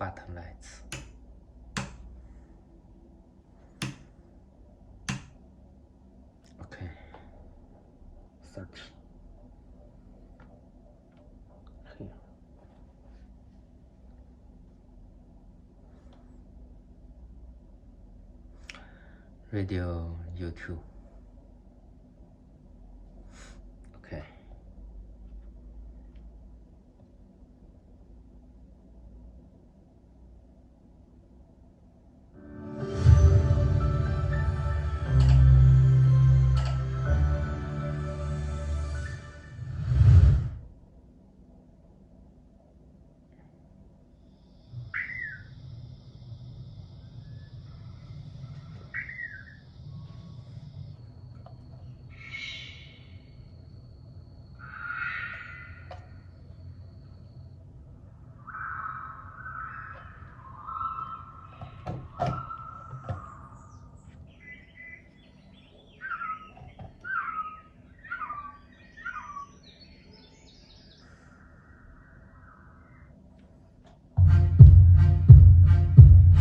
button lights. Okay, search here. Radio U2. Okay.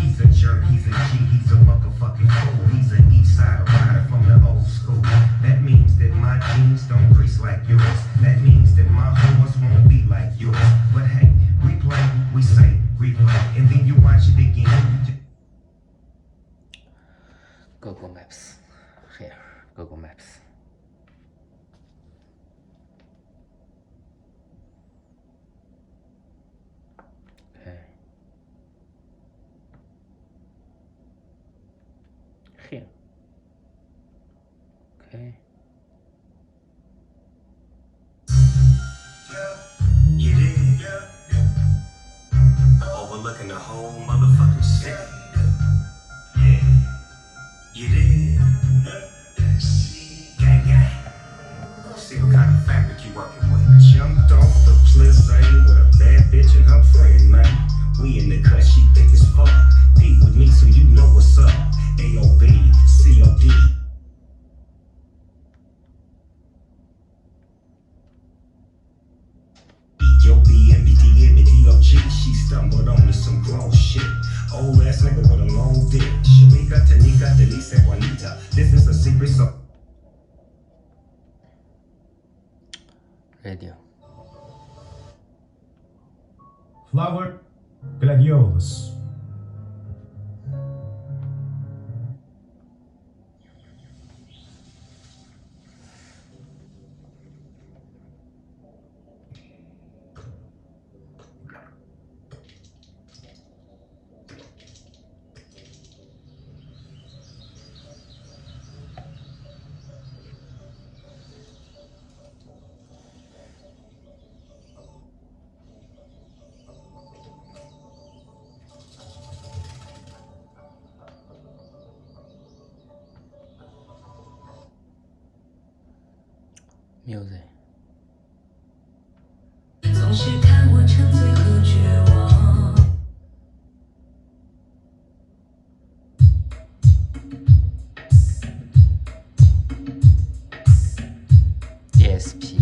He's a G, he's a motherfucking fool. He's an east side rider from the old school. That means that my jeans don't crease like yours. That means that my horse won't be like yours. But hey, we play, we say, replay, and then you watch it again. Google Maps. Here, Google Maps. Okay. Here. Okay. You did, overlooking the whole motherfucking city. Yeah, you did. Gang, gang. See what kind of fabric you working with. Jumped off the Plissane with a bad bitch and her friend, man. We in the cut, she thick as fuck. Deep with me, so you know what's up. AOB, COD. Yo, BMBT, she stumbled onto some grown shit. Old ass nigga with a long dick. Shamika, Tanika, Denise, and Juanita. This is a secret, so. Radio. Flower gladiolus. Music. 总是看我沉醉和绝望。DSP.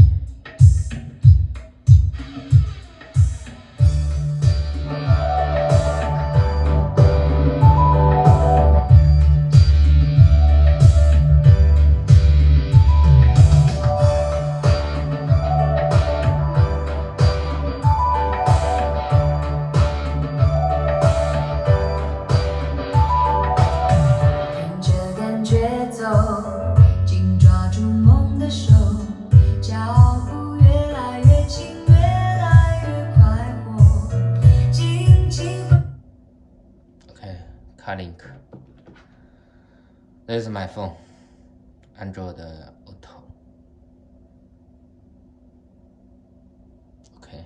Link. This is my phone, Android Auto. Okay.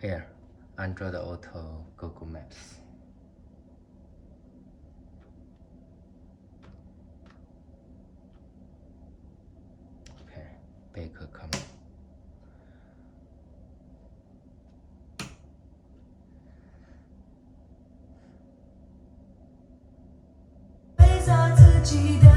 Here, Android Auto, Google Maps. Okay, Baker coming.自己的